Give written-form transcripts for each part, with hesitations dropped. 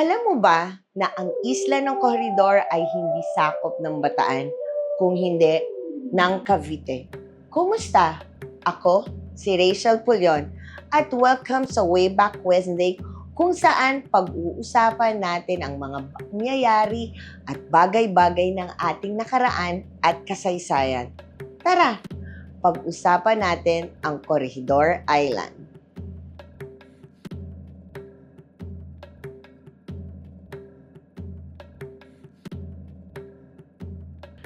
Alam mo ba na ang isla ng Corridor ay hindi sakop ng Bataan, kung hindi ng Cavite? Kumusta? Ako, si Rachel Pulion, at welcome sa Wayback Wednesday kung saan pag-uusapan natin ang mga pangyayari at bagay-bagay ng ating nakaraan at kasaysayan. Tara, pag-usapan natin ang Corregidor Island.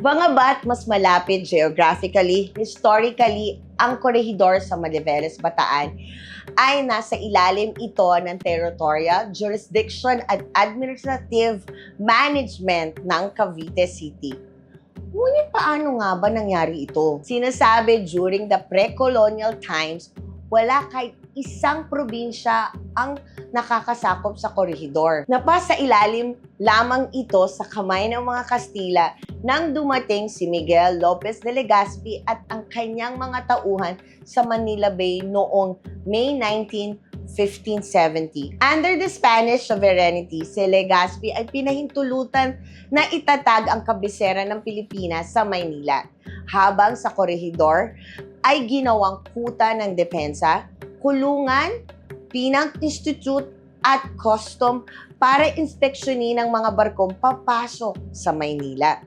Mga ba't mas malapit geographically, historically, ang Corregidor sa Mariveles, Bataan ay nasa ilalim ito ng territorial, jurisdiction at administrative management ng Cavite City. Ngunit paano nga ba nangyari ito? Sinasabi during the pre-colonial times, wala kahit isang probinsya ang nakakasakop sa Corregidor. Napasa ilalim lamang ito sa kamay ng mga Kastila nang dumating si Miguel Lopez de Legazpi at ang kanyang mga tauhan sa Manila Bay noong May 19, 1570. Under the Spanish sovereignty, si Legazpi ay pinahintulutan na itatag ang kabisera ng Pilipinas sa Maynila, habang sa Corregidor ay ginawang kuta ng depensa, kulungan, Pinang Institute at Custom para inspeksyonin ang mga barkong papasok sa Maynila.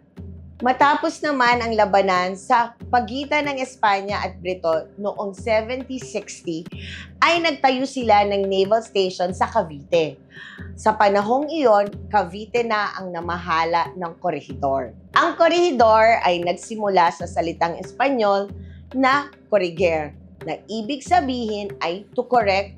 Matapos naman ang labanan sa pagitan ng Espanya at Brito noong 1760, ay nagtayo sila ng naval station sa Cavite. Sa panahong iyon, Cavite na ang namahala ng Corregidor. Ang Corregidor ay nagsimula sa salitang Espanyol na corregir, na ibig sabihin ay to correct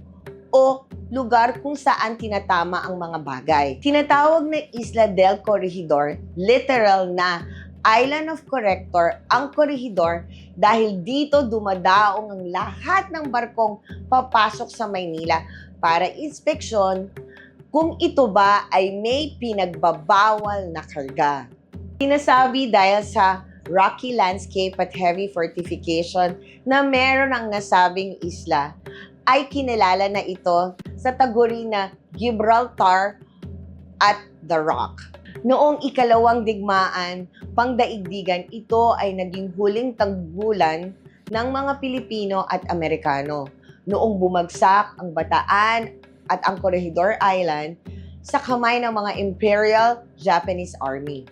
o lugar kung saan tinatama ang mga bagay. Tinatawag na Isla del Corregidor, literal na Island of Corrector, ang Corregidor dahil dito dumadaong ang lahat ng barkong papasok sa Maynila para inspeksyon kung ito ba ay may pinagbabawal na karga. Sinasabi dahil sa rocky landscape at heavy fortification na meron ang nasabing isla, ay kinilala na ito sa taguri na Gibraltar at The Rock. Noong ikalawang digmaan, pangdaigdigan, ito ay naging huling tagbulan ng mga Pilipino at Amerikano. Noong bumagsak ang Bataan at ang Corregidor Island sa kamay ng mga Imperial Japanese Army.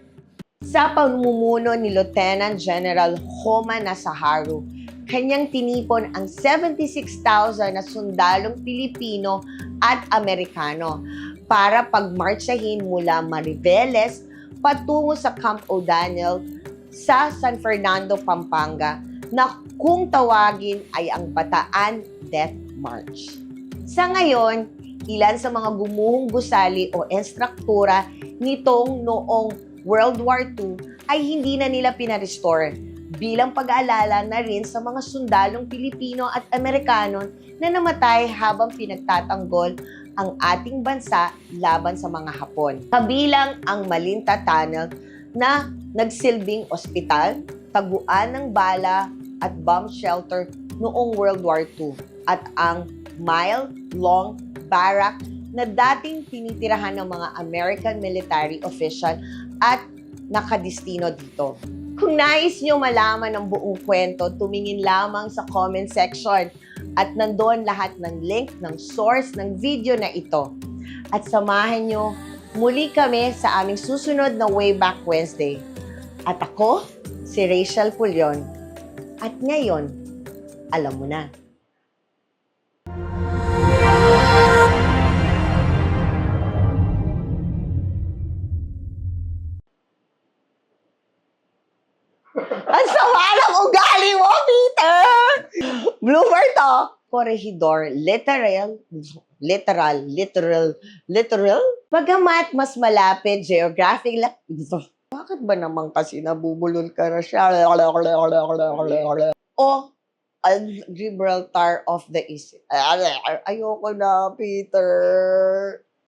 Sa pamumuno ni Lieutenant General Homa Nasaharu, kanyang tinipon ang 76,000 na sundalong Pilipino at Amerikano para pagmartsahin mula Mariveles patungo sa Camp O'Daniel sa San Fernando, Pampanga, na kung tawagin ay ang Bataan Death March. Sa ngayon, ilan sa mga gumuhong gusali o estruktura nitong noong World War II ay hindi na nila pinarestore bilang pag-aalala na rin sa mga sundalong Pilipino at Amerikano na namatay habang pinagtatanggol ang ating bansa laban sa mga Hapon. Kabilang ang Malinta Tunnel na nagsilbing ospital, taguan ng bala at bomb shelter noong World War II at ang mile-long barrack na dating tinitirahan ng mga American military official at nakadistino dito. Kung nais nyo malaman ang buong kwento, tumingin lamang sa comment section at nandoon lahat ng link ng source ng video na ito. At samahan nyo muli kami sa aming susunod na Wayback Wednesday. At ako, si Rachel Pulion. At ngayon, alam mo na. Ang sama ng ugali mo, Peter! Bloomer to! Corregidor, literal. Bagamat mas malapit geographic, bakit ba naman kasi nabubulol ka na siya? O Gibraltar of the East. Ayoko na, Peter.